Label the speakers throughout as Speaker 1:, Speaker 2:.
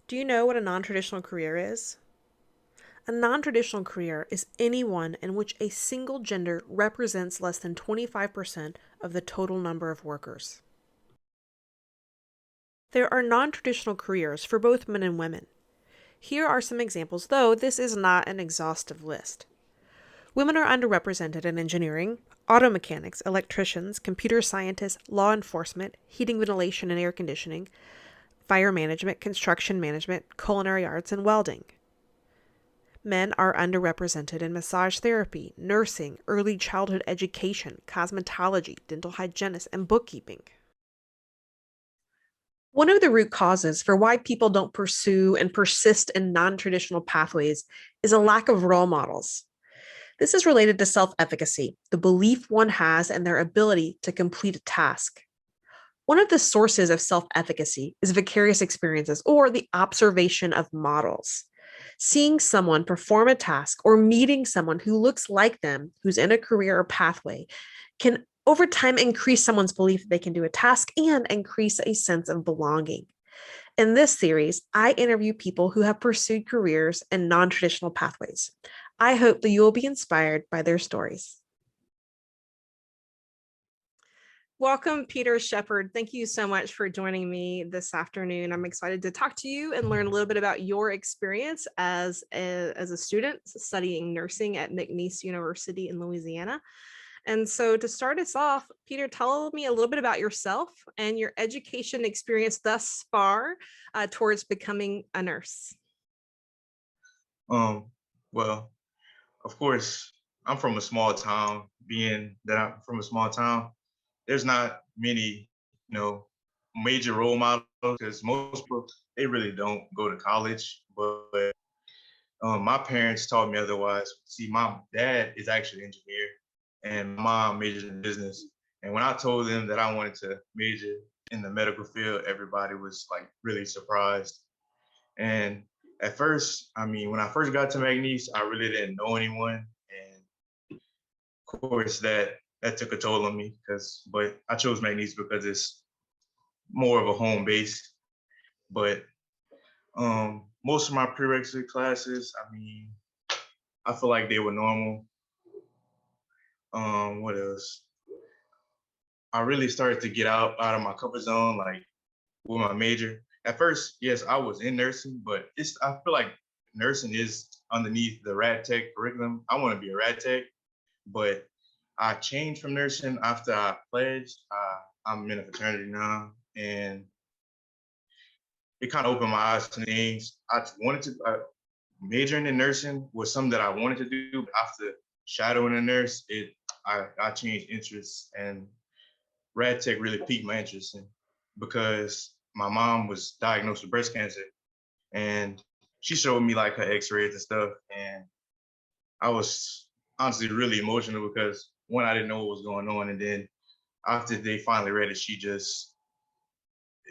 Speaker 1: Do you know what a non-traditional career is? A non-traditional career is any one in which a single gender represents less than 25% of the total number of workers. There are non-traditional careers for both men and women. Here are some examples, though this is not an exhaustive list. Women are underrepresented in engineering, auto mechanics, electricians, computer scientists, law enforcement, heating, ventilation, and air conditioning, fire management, construction management, culinary arts, and welding. Men are underrepresented in massage therapy, nursing, early childhood education, cosmetology, dental hygienists, and bookkeeping. One of the root causes for why people don't pursue and persist in non traditional pathways is a lack of role models. This is related to self efficacy, the belief one has in their ability to complete a task. One of the sources of self efficacy is vicarious experiences or the observation of models. Seeing someone perform a task or meeting someone who looks like them, who's in a career or pathway, can over time increase someone's belief that they can do a task and increase a sense of belonging. In this series, I interview people who have pursued careers in non traditional pathways. I hope that you will be inspired by their stories. Welcome, Peter Sheppard. Thank you so much for joining me this afternoon. I'm excited to talk to you and learn a little bit about your experience as a student studying nursing at McNeese University in Louisiana. And so to start us off, Peter, tell me a little bit about yourself and your education experience thus far towards becoming a nurse.
Speaker 2: Um, well, of course, I'm from a small town. Being that I'm from a small town, there's not many, major role models because most people they really don't go to college. But my parents taught me otherwise. See, my dad is actually an engineer, and my mom majored in business. And when I told them that I wanted to major in the medical field, everybody was like really surprised. And at first, I mean, when I first got to McNeese, I really didn't know anyone, and of course that took a toll on me. But I chose McNeese because it's more of a home base. But most of my prerequisite classes, I mean, I feel like they were normal. What else? I really started to get out of my comfort zone, like with my major. At first, yes, I was in nursing, but I feel like nursing is underneath the rad tech curriculum. I want to be a rad tech, but I changed from nursing after I pledged. I'm in a fraternity now, and it kind of opened my eyes to things. I wanted to majoring in nursing was something that I wanted to do. But after shadowing a nurse, I changed interests, and rad tech really piqued my interest because my mom was diagnosed with breast cancer, and she showed me like her X-rays and stuff, and I was honestly really emotional because one, I didn't know what was going on, and then after they finally read it,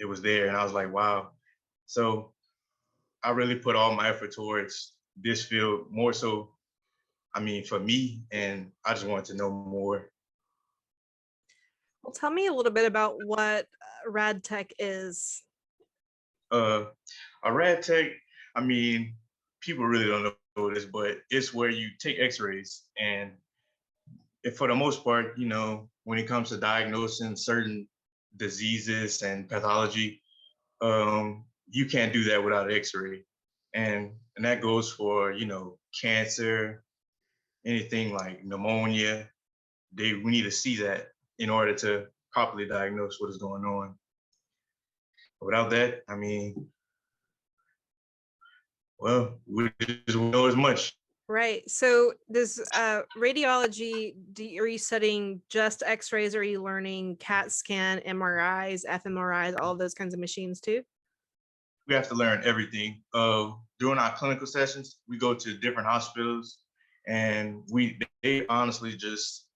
Speaker 2: it was there, and I was like, wow. So I really put all my effort towards this field more so. I mean, for me, and I just wanted to know more.
Speaker 1: Well, tell me a little bit about what rad tech is.
Speaker 2: Uh, a rad tech, I mean, people really don't know this, but it's where you take X-rays, and for the most part, when it comes to diagnosing certain diseases and pathology, you can't do that without an X-ray, and that goes for cancer, anything like pneumonia. We need to see that in order to properly diagnose what is going on. Without that, I mean, well, we just know as much.
Speaker 1: Right. So does radiology, are you studying just x-rays? Or are you learning CAT scan, MRIs, fMRIs, all those kinds of machines too?
Speaker 2: We have to learn everything. During our clinical sessions, we go to different hospitals, and they honestly just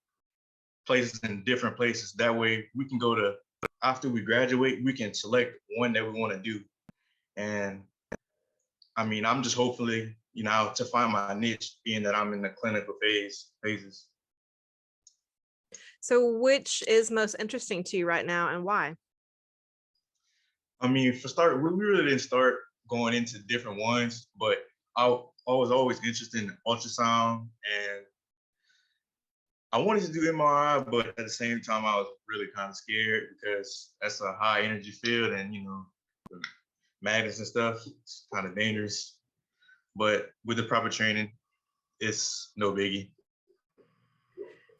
Speaker 2: places in different places. That way, we can go to after we graduate, we can select one that we want to do. And I mean, I'm just hopefully, to find my niche, being that I'm in the clinical phases.
Speaker 1: So which is most interesting to you right now and why?
Speaker 2: I mean, for start, we really didn't start going into different ones, but I was always interested in ultrasound, and I wanted to do MRI, but at the same time, I was really kind of scared because that's a high energy field, and the magnets and stuff, it's kind of dangerous. But with the proper training, it's no biggie.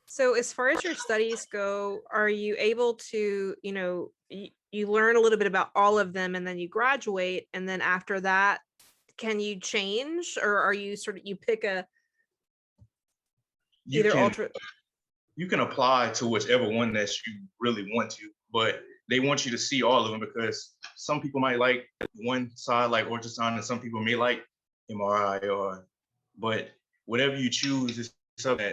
Speaker 1: So as far as your studies go, are you able to, you learn a little bit about all of them and then you graduate, and then after that, can you change, or are you you pick a
Speaker 2: You
Speaker 1: either
Speaker 2: can
Speaker 1: ultra?
Speaker 2: you can apply to whichever one that you really want to, but they want you to see all of them because some people might like one side like ultrasound and some people may like MRI but whatever you choose is something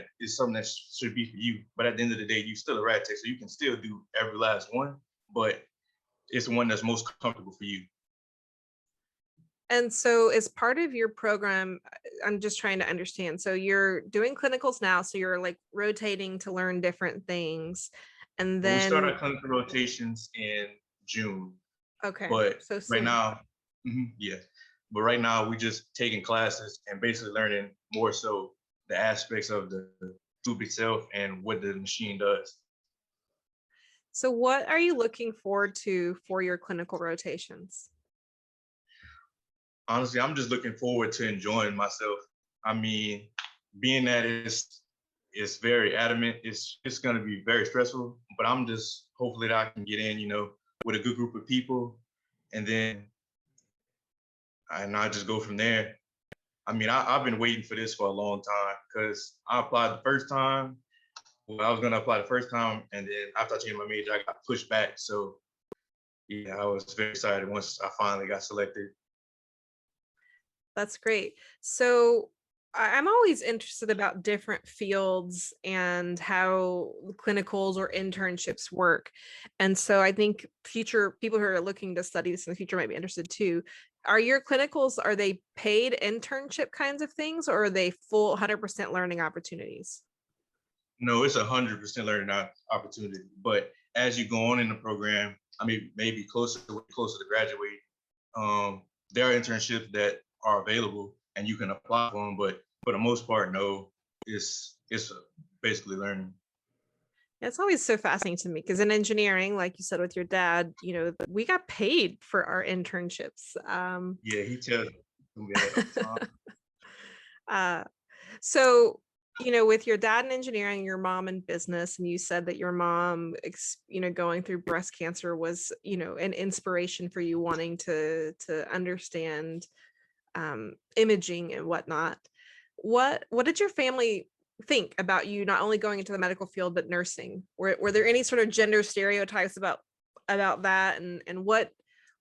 Speaker 2: that should be for you. But at the end of the day, you're still a rat tech, so you can still do every last one, but it's the one that's most comfortable for you.
Speaker 1: And so as part of your program, I'm just trying to understand. So you're doing clinicals now, so you're like rotating to learn different things. And
Speaker 2: But we start our
Speaker 1: then,
Speaker 2: clinical rotations in June.
Speaker 1: okay,
Speaker 2: But
Speaker 1: so
Speaker 2: right
Speaker 1: soon.
Speaker 2: now, yeah. But right now, we just taking classes and basically learning more so the aspects of the tube itself and what the machine does.
Speaker 1: So what are you looking forward to for your clinical rotations?
Speaker 2: Honestly, I'm just looking forward to enjoying myself. I mean, being that it's very adamant, it's going to be very stressful. But I'm just hopefully that I can get in, with a good group of people, and then I just go from there. I mean, I've been waiting for this for a long time because I applied the first time. Well, I was going to apply the first time, and then after I changed my major, I got pushed back. So, yeah, I was very excited once I finally got selected.
Speaker 1: That's great. So I'm always interested about different fields and how clinicals or internships work. And so I think future people who are looking to study this in the future might be interested too. Are your clinicals, are they paid internship kinds of things, or are they full 100% learning opportunities?
Speaker 2: No, it's 100% learning opportunity. But as you go on in the program, I mean, maybe closer to graduate, there are internships that are available and you can apply for them. But for the most part, no, it's basically learning.
Speaker 1: It's always so fascinating to me because in engineering, like you said with your dad, we got paid for our internships.
Speaker 2: Yeah, he tells me that all the time.
Speaker 1: uh, so, with your dad in engineering, your mom in business, and you said that your mom, going through breast cancer was, an inspiration for you wanting to understand imaging and whatnot. What did your family think about you not only going into the medical field but nursing? Were there any sort of gender stereotypes about that, and what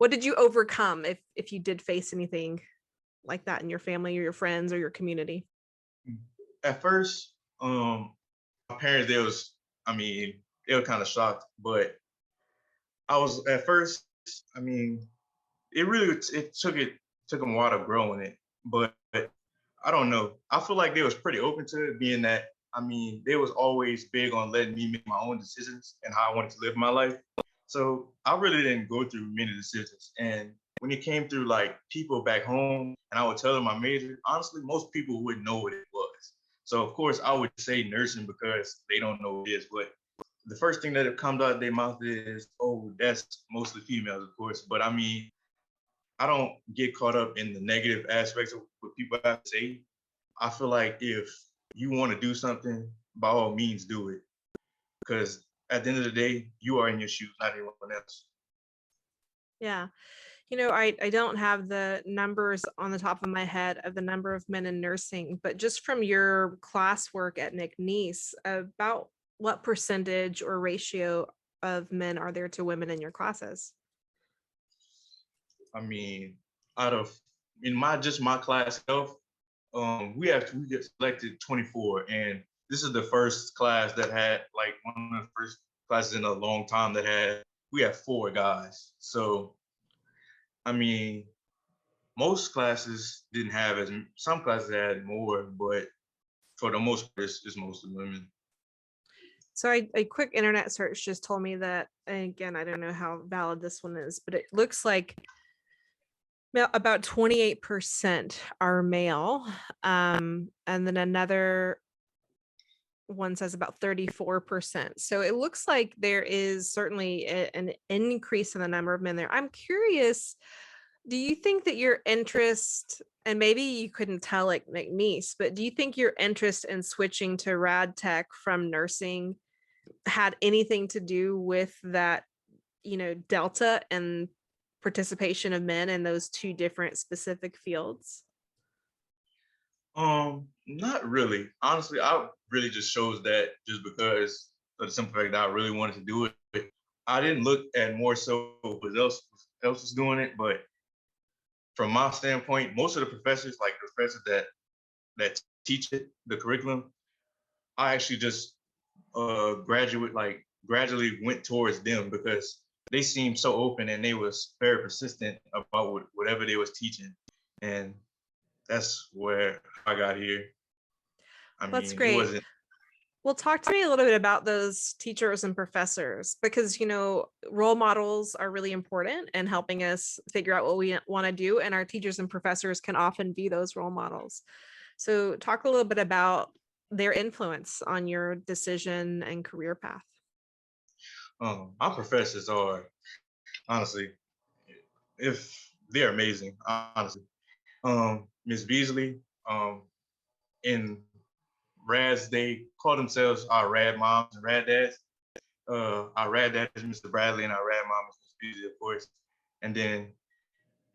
Speaker 1: did you overcome if you did face anything like that in your family or your friends or your community?
Speaker 2: At first, my parents, they were kind of shocked, but I was at first, I mean, it took them a while to grow in it, but I don't know. I feel like they was pretty open to it, being that they was always big on letting me make my own decisions and how I wanted to live my life. So I really didn't go through many decisions. And when it came through like people back home and I would tell them my major, honestly, most people wouldn't know what it was. So of course I would say nursing because they don't know what it is. But the first thing that comes out of their mouth is, oh, that's mostly females, of course. But I don't get caught up in the negative aspects of what people have to say. I feel like if you want to do something, by all means, do it. Because at the end of the day, you are in your shoes, not anyone else.
Speaker 1: Yeah. I don't have the numbers on the top of my head of the number of men in nursing, but just from your classwork at McNeese, about what percentage or ratio of men are there to women in your classes?
Speaker 2: I mean, out of in my class health, we get selected 24, and this is the first class that had like one of the first classes in a long time that we have 4 guys. So I mean, most classes didn't have some classes had more, but for the most part, it's mostly women.
Speaker 1: So a quick internet search just told me that, and again, I don't know how valid this one is, but it looks like About 28% are male. And then another one says about 34%. So it looks like there is certainly an increase in the number of men there. I'm curious, do you think that your interest, and maybe you couldn't tell like McNeese, but do you think your interest in switching to rad tech from nursing had anything to do with that, delta and participation of men in those two different specific fields?
Speaker 2: Not really. Honestly, I really just chose that just because of the simple fact that I really wanted to do it. I didn't look at more so what else was doing it, but from my standpoint, most of the professors, like the professors that teach it, the curriculum, I actually just gradually went towards them because they seemed so open and they was very persistent about whatever they was teaching, and that's where I got here. I
Speaker 1: That's
Speaker 2: mean, it
Speaker 1: great.
Speaker 2: wasn't.
Speaker 1: Well, talk to me a little bit about those teachers and professors because, role models are really important in helping us figure out what we want to do. And our teachers and professors can often be those role models. So, talk a little bit about their influence on your decision and career path.
Speaker 2: My professors are honestly, if they're amazing, honestly. Miss Beasley, in Rads, they call themselves our Rad moms and Rad dads. Our Rad dad is Mr. Bradley, and our Rad mom is Miss Beasley, of course. And then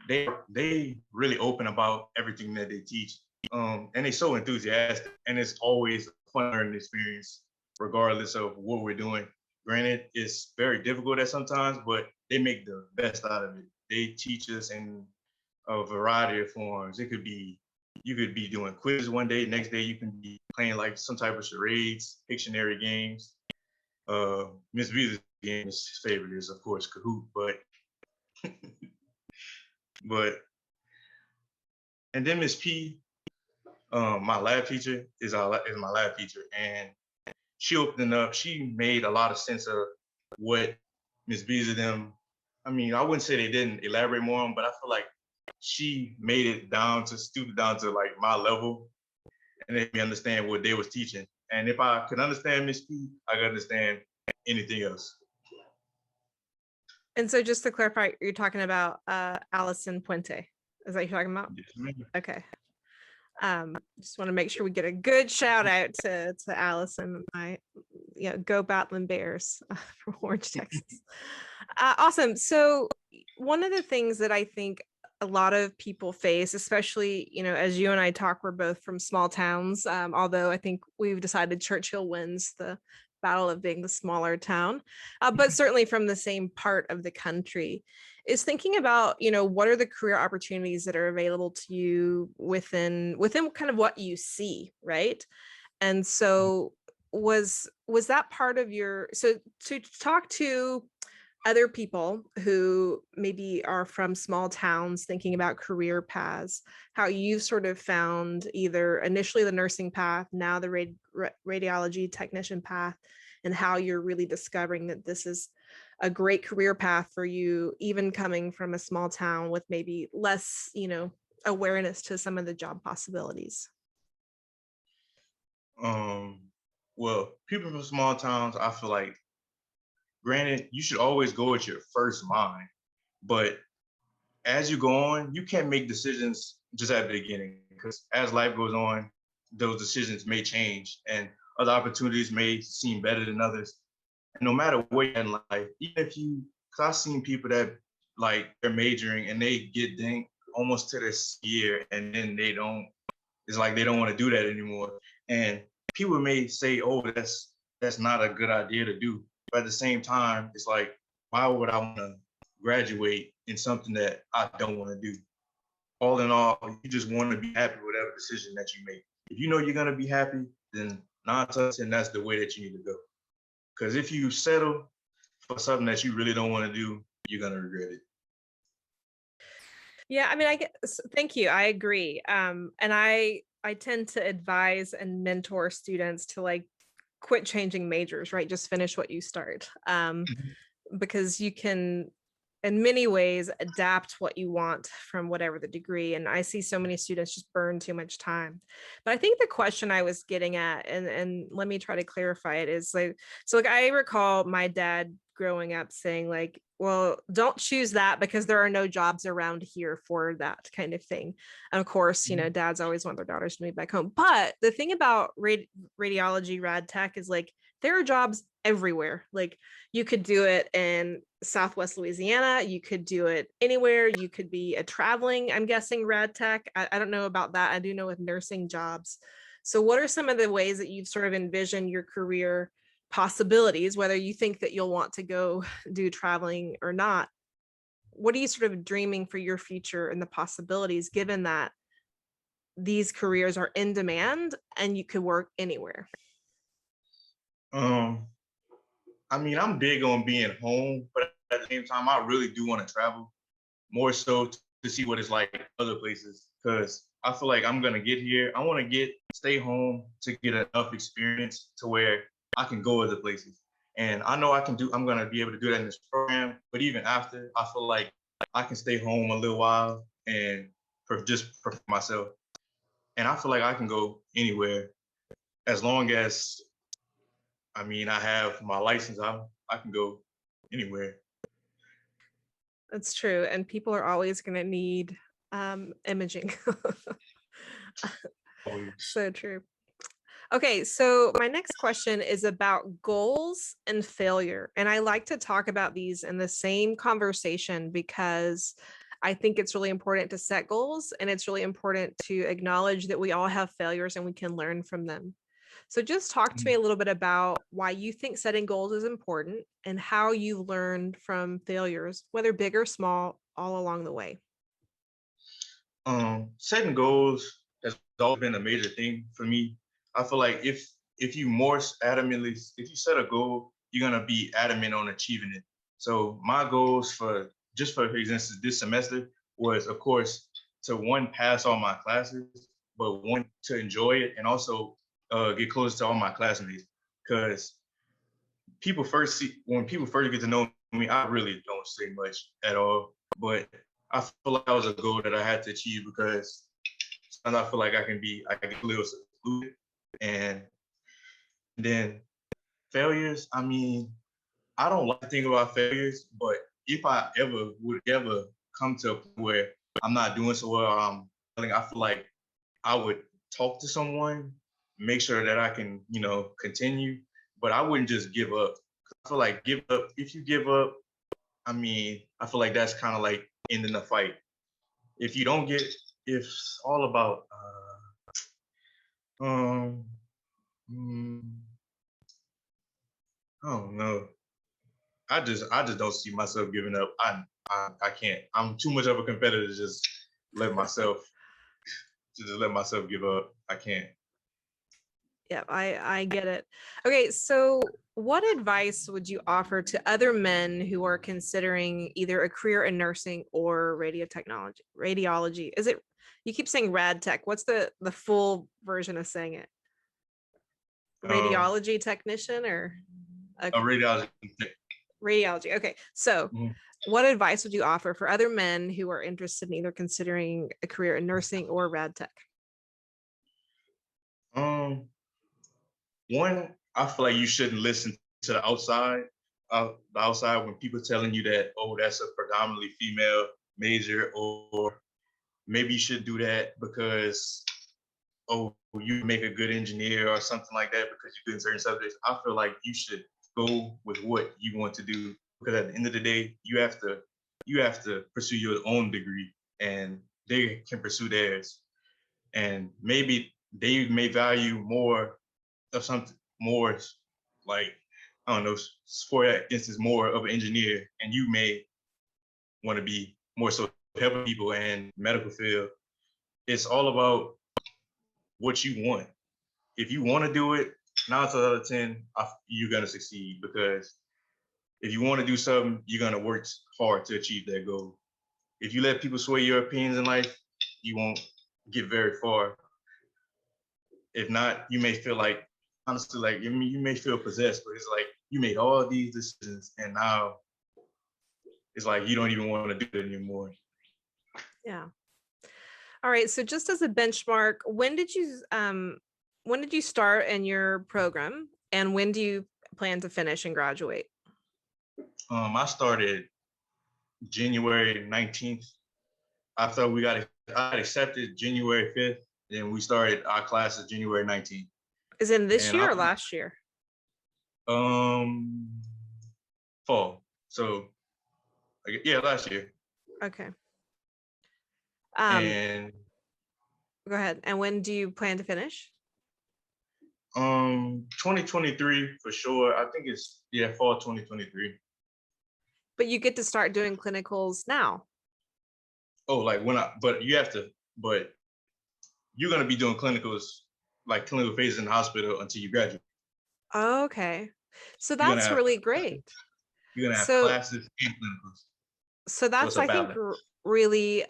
Speaker 2: they really open about everything that they teach. And they're so enthusiastic, and it's always a fun learning experience, regardless of what we're doing. Granted, it's very difficult at sometimes, but they make the best out of it. They teach us in a variety of forms. It could be you could be doing quizzes one day, next day you can be playing like some type of charades, Pictionary games. Miss Beasley's game is favorite is of course Kahoot, but and then Miss P, my lab teacher is my lab teacher, and she opened up. She made a lot of sense of what Miss Beasley them. I mean, I wouldn't say they didn't elaborate more on, but I feel like she made it down to stoop down to like my level and let me understand what they was teaching. And if I could understand Miss P, I could understand anything else.
Speaker 1: And so, just to clarify, you're talking about Allison Puente. Is that what you're talking about?
Speaker 2: Yes, ma'am.
Speaker 1: Okay. Just want to make sure we get a good shout out to Allison. Go Battling Bears from Orange, Texas. Awesome. So one of the things that I think a lot of people face, especially, as you and I talk, we're both from small towns. Although I think we've decided Churchill wins the battle of being the smaller town, but certainly from the same part of the country, is thinking about, what are the career opportunities that are available to you within kind of what you see, right? And so was that part of your, so to talk to other people who maybe are from small towns thinking about career paths, how you've sort of found either initially the nursing path, now the radiology technician path, and how you're really discovering that this is a great career path for you, even coming from a small town with maybe less, awareness to some of the job possibilities.
Speaker 2: Well, people from small towns, I feel like, granted, you should always go with your first mind, but as you go on, you can't make decisions just at the beginning because as life goes on, those decisions may change and other opportunities may seem better than others. And no matter what you're in life, even if you, because I've seen people that like they're majoring and they get dang almost to this year and then it's like they don't want to do that anymore. And people may say, oh, that's not a good idea to do. But at the same time, it's like, why would I want to graduate in something that I don't want to do? All in all, you just want to be happy with whatever decision that you make. If you know you're going to be happy, then 9 times 10, that's the way that you need to go. Because if you settle for something that you really don't want to do, you're going to regret it.
Speaker 1: Yeah, I mean, thank you. I agree. And I tend to advise and mentor students to like quit changing majors, right? Just finish what you start. Because you can in many ways adapt what you want from whatever the degree. And I see so many students just burn too much time. But I think the question I was getting at, and let me try to clarify it, is like, so like I recall my dad growing up saying like, well, don't choose that because there are no jobs around here for that kind of thing. And of course, you know, dads always want their daughters to move back home. But the thing about radiology, rad tech is like, there are jobs everywhere. Like you could do it in Southwest Louisiana. You could do it anywhere. You could be a traveling, I'm guessing, rad tech. I don't know about that. I do know with nursing jobs. So what are some of the ways that you've sort of envisioned your career possibilities, whether you think that you'll want to go do traveling or not? What are you sort of dreaming for your future and the possibilities, given that these careers are in demand and you could work anywhere?
Speaker 2: I mean, I'm big on being home, but at the same time, I really do want to travel more so to see what it's like other places. Because I feel like I'm gonna get here. I want to stay home to get enough experience to where I can go other places. And I know I'm gonna be able to do that in this program. But even after, I feel like I can stay home a little while and for myself. And I feel like I can go anywhere as long as I mean, I have my license. I can go anywhere.
Speaker 1: That's true. And people are always going to need imaging.
Speaker 2: Always.
Speaker 1: So true. Okay, so my next question is about goals and failure. And I like to talk about these in the same conversation because I think it's really important to set goals and it's really important to acknowledge that we all have failures and we can learn from them. So just talk to me a little bit about why you think setting goals is important and how you learned from failures, whether big or small, all along the way.
Speaker 2: Setting goals has always been a major thing for me. I feel like if you set a goal, you're gonna be adamant on achieving it. So my goals for instance this semester was of course to one pass all my classes, but one to enjoy it and also get close to all my classmates. Because when people first get to know me, I really don't say much at all. But I feel like that was a goal that I had to achieve because sometimes I feel like I can get a little secluded. And then failures, I mean, I don't like to think about failures, but if I would ever come to a point where I'm not doing so well, I feel like I would talk to someone, make sure that I can, continue, but I wouldn't just give up. I feel like if you give up, I mean, I feel like that's kind of like ending the fight. If you don't get, if it's all about, um, mm, I don't know. I just don't see myself giving up. I can't. I'm too much of a competitor to just let myself give up. I can't.
Speaker 1: Yeah, I get it. Okay, so what advice would you offer to other men who are considering either a career in nursing or radiology? Is it, you keep saying rad tech. What's the full version of saying it?
Speaker 2: Um,
Speaker 1: Radiology technician or
Speaker 2: a
Speaker 1: okay,
Speaker 2: radiology.
Speaker 1: radiology. Okay, so
Speaker 2: Mhm.
Speaker 1: what advice would you offer for other men who are interested in either considering a career in nursing or rad tech?
Speaker 2: Um, One, I feel like you shouldn't listen to the outside when people telling you that, oh, that's a predominantly female major, or maybe you should do that because, oh, you make a good engineer or something like that because you're good in certain subjects. I feel like you should go with what you want to do because at the end of the day, you have to pursue your own degree and they can pursue theirs. And maybe they may value more of something more like I don't know, for instance, more of an engineer, and you may want to be more so helping people in medical field. It's all about what you want. If you want to do it, 9 out of 10, you're gonna succeed because if you want to do something, you're gonna work hard to achieve that goal. If you let people sway your opinions in life, you won't get very far. If not, you may feel like honestly, like you may feel possessed, but it's like you made all these decisions and now it's like you don't even want to do it anymore.
Speaker 1: Yeah. All right. So just as a benchmark, when did you start in your program, and when do you plan to finish and graduate?
Speaker 2: I started January 19th. After I got accepted January 5th, and we started our classes January 19th.
Speaker 1: Is in this
Speaker 2: And
Speaker 1: year or last year?
Speaker 2: Fall. So yeah, last year.
Speaker 1: Okay.
Speaker 2: And
Speaker 1: Go ahead. And when do you plan to finish?
Speaker 2: 2023 for sure. I think it's fall 2023.
Speaker 1: But you get to start doing clinicals now.
Speaker 2: Oh, like but you're gonna be doing clinicals, like clinical phases in the hospital until you graduate.
Speaker 1: Okay. So
Speaker 2: You're
Speaker 1: that's really great.
Speaker 2: You're gonna have
Speaker 1: So
Speaker 2: classes and clinicals.
Speaker 1: so
Speaker 2: So it's
Speaker 1: that's,
Speaker 2: a
Speaker 1: I think,
Speaker 2: balance.
Speaker 1: really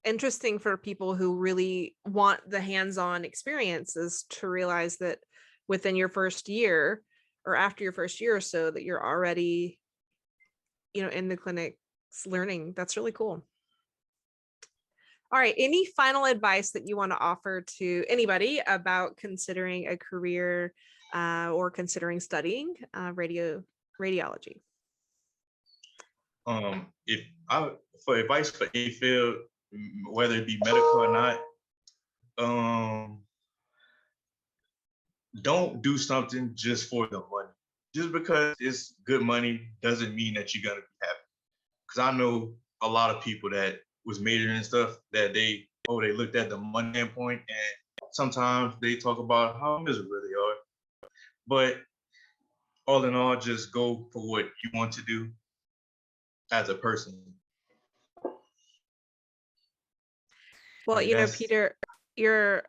Speaker 1: interesting for people who really want the hands-on experiences to realize that within your first year or after your first year or so that you're already, in the clinics learning. That's really cool. All right. Any final advice that you want to offer to anybody about considering a career or considering studying radiology?
Speaker 2: If I For advice for any field, whether it be medical or not, don't do something just for the money. Just because it's good money doesn't mean that you're gonna be happy. Because I know a lot of people that was majoring and stuff that they looked at the money standpoint, and sometimes they talk about how miserable they are. But all in all, just go for what you want to do as a person.
Speaker 1: Well,
Speaker 2: That's
Speaker 1: Peter, you're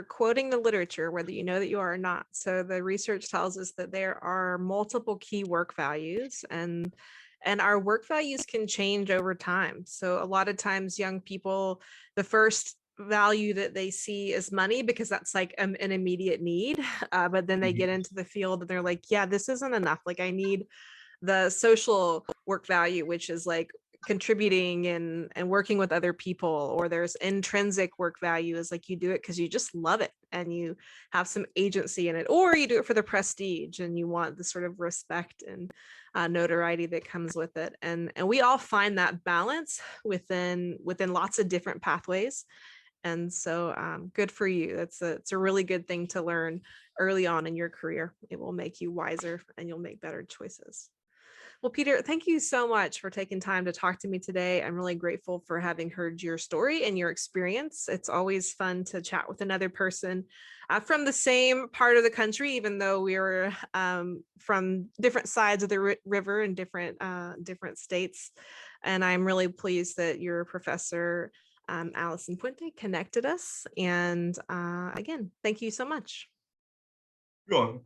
Speaker 1: quoting the literature, whether you know that you are or not. So the research tells us that there are multiple key work values, and our work values can change over time. So a lot of times young people, the first value that they see is money because that's like an immediate need. But then they get into the field and they're like, yeah, this isn't enough. Like I need the social work value, which is like contributing and working with other people, or there's intrinsic work value is like you do it because you just love it and you have some agency in it, or you do it for the prestige and you want the sort of respect and notoriety that comes with it. And we all find that balance within lots of different pathways. And so good for you. It's a really good thing to learn early on in your career. It will make you wiser and you'll make better choices. Well, Peter, thank you so much for taking time to talk to me today. I'm really grateful for having heard your story and your experience. It's always fun to chat with another person from the same part of the country, even though we are from different sides of the river and different states. And I'm really pleased that your professor, Allison Puente, connected us. And again, thank you so much.
Speaker 2: You're welcome.